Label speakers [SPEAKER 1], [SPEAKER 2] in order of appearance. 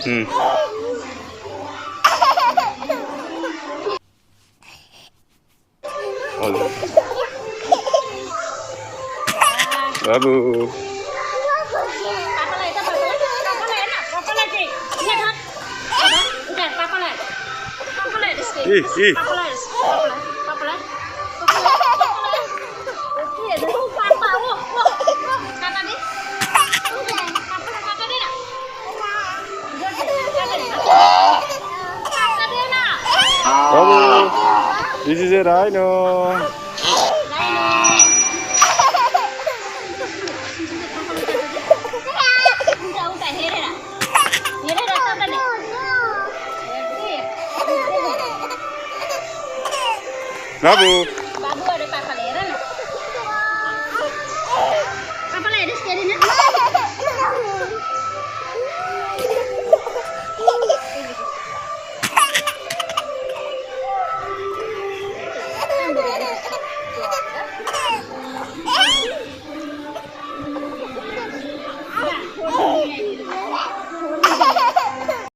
[SPEAKER 1] Hmm. Oh. Babu.
[SPEAKER 2] Papa lại, papa lại, papa lại nè, papa lại chị, lihat kan, udah papa lại di sini, papa lại, papa lại, iya, dulu papa, kata dia, papa lại kata dia nak, kata dia nak,
[SPEAKER 1] Babu. This is a rhino.
[SPEAKER 2] udah, here dah kata dia.
[SPEAKER 1] Babu.